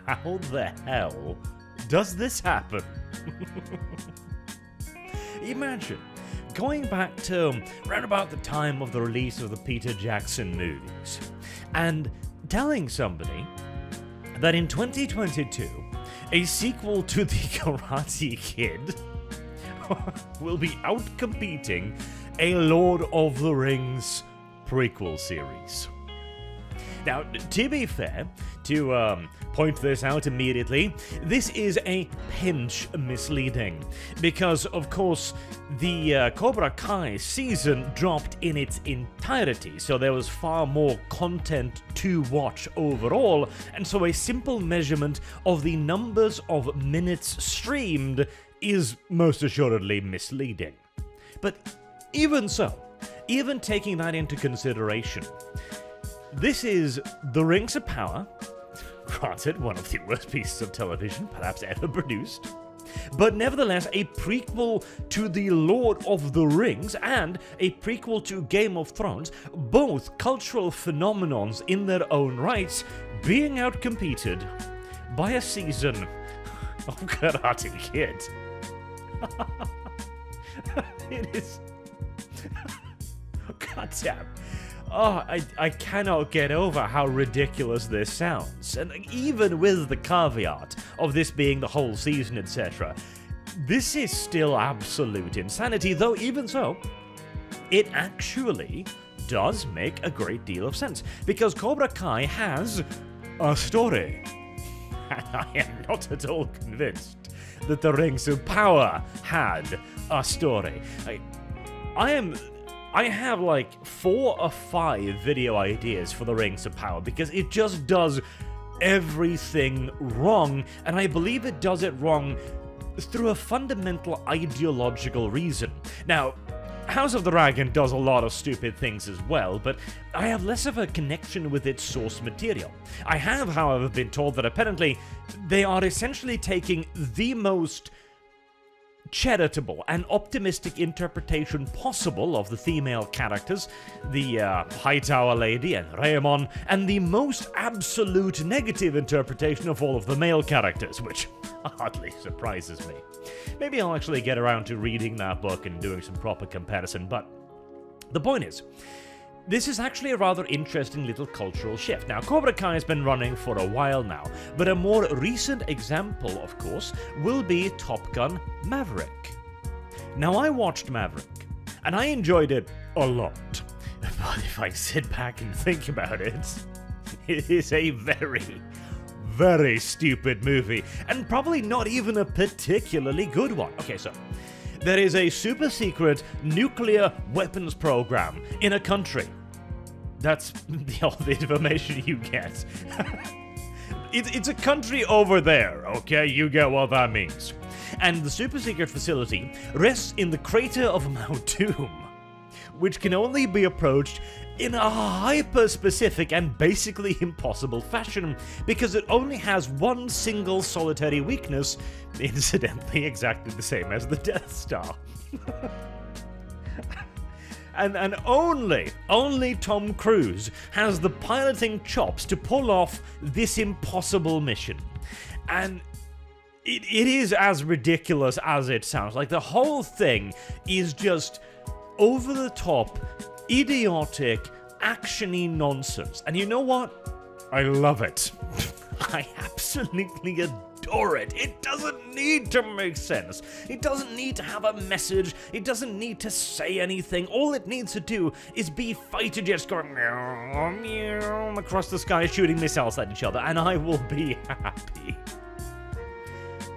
how the hell does this happen? Imagine going back to around about the time of the release of the Peter Jackson movies and telling somebody that in 2022 a sequel to The Karate Kid will be outcompeting a Lord of the Rings prequel series. Now, to be fair, to point this out immediately, this is a pinch misleading, because, of course, the Cobra Kai season dropped in its entirety, so there was far more content to watch overall, and so a simple measurement of the numbers of minutes streamed is most assuredly misleading. But even so, even taking that into consideration, this is The Rings of Power, granted one of the worst pieces of television perhaps ever produced, but nevertheless a prequel to The Lord of the Rings and a prequel to Game of Thrones, both cultural phenomenons in their own rights, being outcompeted by a season of Karate Kid. It is... Goddamn. Oh, I cannot get over how ridiculous this sounds. And even with the caveat of this being the whole season, etc., this is still absolute insanity, though even so, it actually does make a great deal of sense, because Cobra Kai has a story. And I am not at all convinced that the Rings of Power had a story. I have like 4 or 5 video ideas for the Rings of Power because it just does everything wrong, and I believe it does it wrong through a fundamental ideological reason. Now, House of the Dragon does a lot of stupid things as well, but I have less of a connection with its source material. I have, however, been told that apparently they are essentially taking the most charitable and optimistic interpretation possible of the female characters, the Hightower lady and Raymond, and the most absolute negative interpretation of all of the male characters, which hardly surprises me. Maybe I'll actually get around to reading that book and doing some proper comparison, but the point is, this is actually a rather interesting little cultural shift. Now, Cobra Kai has been running for a while now, but a more recent example, of course, will be Top Gun Maverick. Now, I watched Maverick, and I enjoyed it a lot. But if I sit back and think about it, it is a very, very stupid movie, and probably not even a particularly good one. Okay, so there is a super secret nuclear weapons program in a country. That's all the information you get. It's a country over there, okay? You get what that means. And the super secret facility rests in the crater of Mount Doom, which can only be approached in a hyper-specific and basically impossible fashion, because it only has one single solitary weakness, incidentally exactly the same as the Death Star. and only Tom Cruise has the piloting chops to pull off this impossible mission. And it is as ridiculous as it sounds. Like, the whole thing is just over-the-top, idiotic, action-y nonsense. And you know what? I love it. I absolutely adore it. It doesn't need to make sense. It doesn't need to have a message. It doesn't need to say anything. All it needs to do is be fighter jets going meow, meow, across the sky shooting missiles at each other, and I will be happy.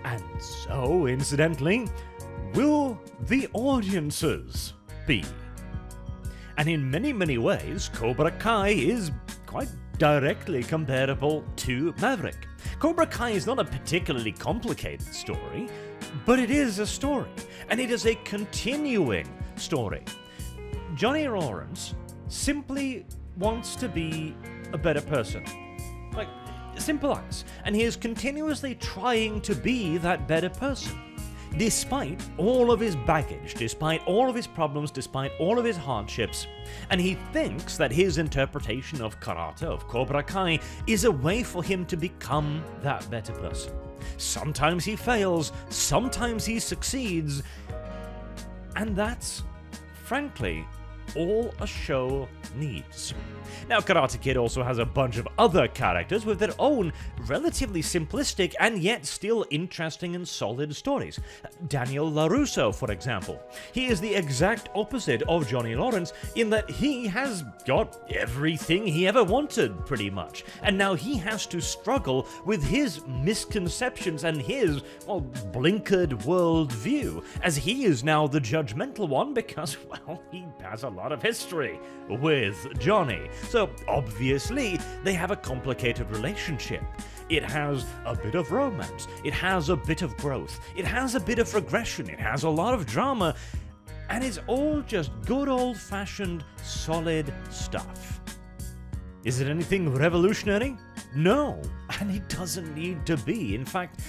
And so, incidentally, will the audiences be? And in many, many ways, Cobra Kai is quite directly comparable to Maverick. Cobra Kai is not a particularly complicated story, but it is a story, and it is a continuing story. Johnny Lawrence simply wants to be a better person. Like, simple as. And he is continuously trying to be that better person. despite all of his baggage, despite all of his problems, despite all of his hardships, and he thinks that his interpretation of karate, of Cobra Kai, is a way for him to become that better person. Sometimes he fails, sometimes he succeeds, and that's, frankly, all a show needs. Now, Karate Kid also has a bunch of other characters with their own relatively simplistic and yet still interesting and solid stories. Daniel LaRusso, for example. He is the exact opposite of Johnny Lawrence in that he has got everything he ever wanted, pretty much. And now he has to struggle with his misconceptions and his, well, blinkered worldview, as he is now the judgmental one because, well, he has a lot of history with Johnny. So, obviously, they have a complicated relationship. It has a bit of romance, it has a bit of growth, it has a bit of regression, it has a lot of drama, and it's all just good old-fashioned, solid stuff. Is it anything revolutionary? No, and it doesn't need to be. In fact,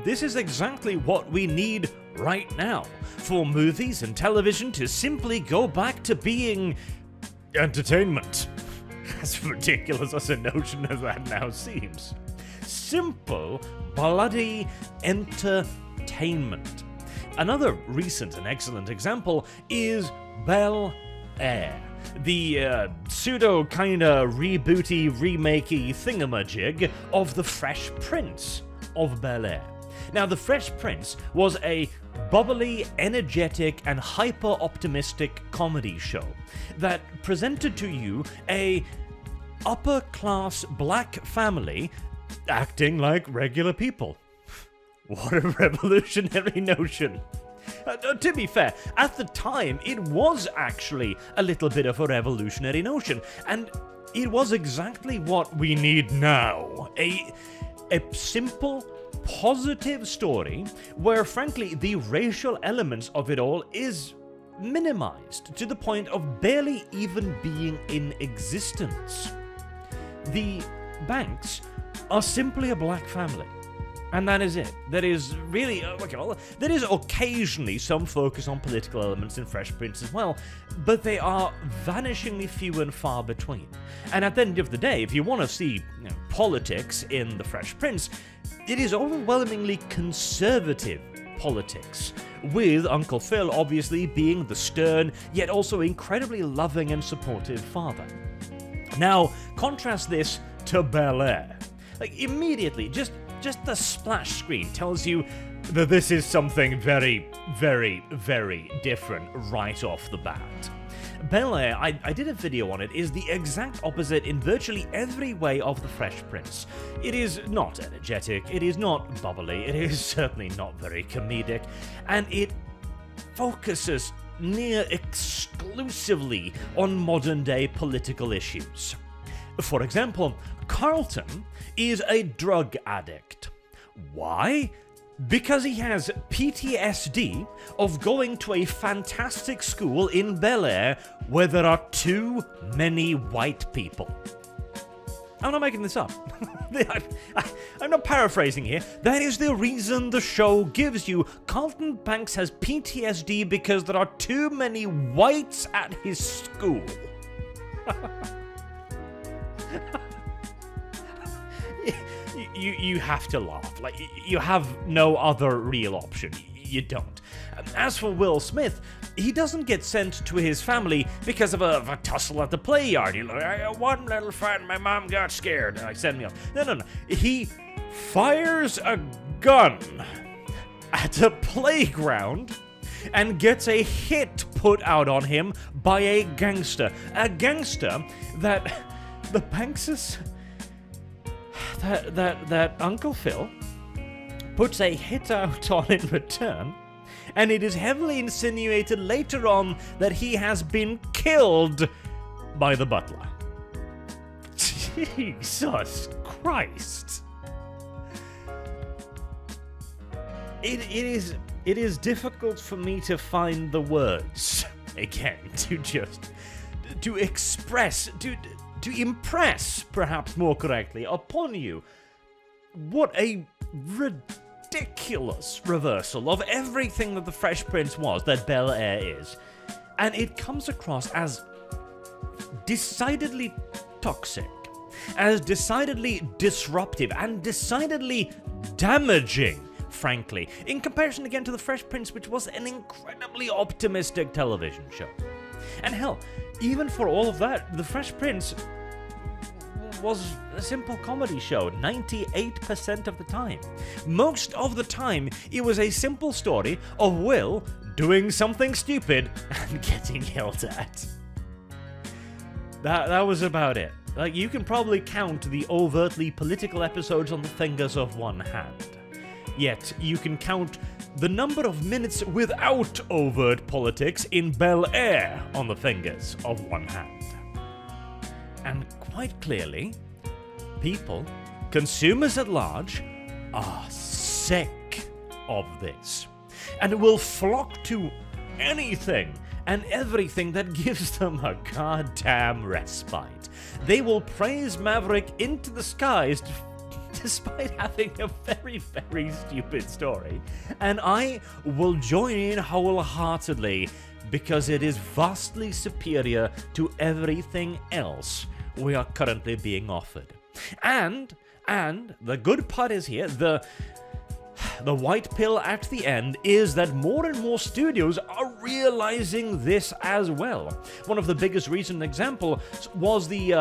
this is exactly what we need right now, for movies and television to simply go back to being entertainment. As ridiculous as a notion as that now seems. Simple, bloody entertainment. Another recent and excellent example is Bel Air, the pseudo kinda rebooty, remakey thingamajig of The Fresh Prince of Bel Air. Now, The Fresh Prince was a bubbly, energetic, and hyper-optimistic comedy show that presented to you a upper-class black family acting like regular people. What a revolutionary notion. To be fair, at the time, it was actually a little bit of a revolutionary notion, and it was exactly what we need now. A simple, positive story where, frankly, the racial elements of it all is minimized to the point of barely even being in existence. The Banks are simply a black family, and that is it. There is really, there is occasionally some focus on political elements in Fresh Prince as well, but they are vanishingly few and far between. And at the end of the day, if you want to see politics in The Fresh Prince, it is overwhelmingly conservative politics, with Uncle Phil obviously being the stern, yet also incredibly loving and supportive father. Now, contrast this to Bel Air. Like, immediately, just the splash screen tells you that this is something very, very, very different right off the bat. Bel Air, I did a video on it, is the exact opposite in virtually every way of The Fresh Prince. It is not energetic, it is not bubbly, it is certainly not very comedic, and it focuses near exclusively on modern-day political issues. For example, Carlton is a drug addict. Why? Because he has PTSD of going to a fantastic school in Bel Air where there are too many white people. I'm not making this up. I'm not paraphrasing here. That is the reason the show gives you. Carlton Banks has PTSD because there are too many whites at his school. You have to laugh. Like, you have no other real option. You don't. As for Will Smith, he doesn't get sent to his family because of a tussle at the play yard. He's like, I got one little fight and my mom got scared. I sent me off. No. He fires a gun at a playground and gets a hit put out on him by a gangster. A gangster that the Bankses... That Uncle Phil puts a hit out on in return, and it is heavily insinuated later on that he has been killed by the butler. Jesus Christ. It is difficult for me to find the words, again, to express, to impress, perhaps more correctly, upon you what a ridiculous reversal of everything that the Fresh Prince was, that Bel-Air is. And it comes across as decidedly toxic, as decidedly disruptive, and decidedly damaging, frankly, in comparison again to the Fresh Prince, which was an incredibly optimistic television show. And hell, even for all of that, the Fresh Prince was a simple comedy show 98% of the time. Most of the time, it was a simple story of Will doing something stupid and getting yelled at. That was about it. Like, you can probably count the overtly political episodes on the fingers of one hand. Yet, you can count the number of minutes without overt politics in Bel-Air on the fingers of one hand. And quite clearly, people, consumers at large, are sick of this, and will flock to anything and everything that gives them a goddamn respite. They will praise Maverick into the skies despite having a very, very stupid story, and I will join in wholeheartedly because it is vastly superior to everything else we are currently being offered. And the good part is here, the white pill at the end is that more and more studios are realizing this as well. One of the biggest recent examples was the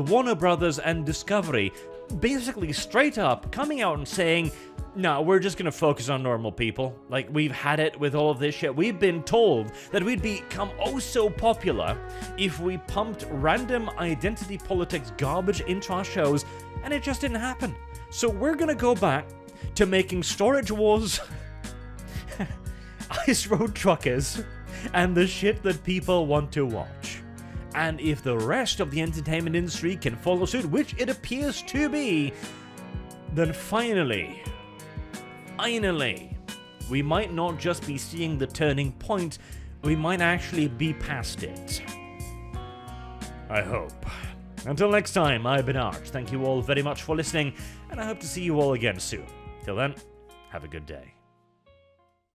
Warner Brothers and Discovery basically straight up coming out and saying, no, we're just gonna focus on normal people. Like, we've had it with all of this shit. We've been told that we'd become oh so popular if we pumped random identity politics garbage into our shows, and it just didn't happen. So we're gonna go back to making Storage Wars, Ice Road Truckers, and the shit that people want to watch. And if the rest of the entertainment industry can follow suit, which it appears to be, then finally, we might not just be seeing the turning point, we might actually be past it. I hope. Until next time, I've been Arch. Thank you all very much for listening, and I hope to see you all again soon. Till then, have a good day.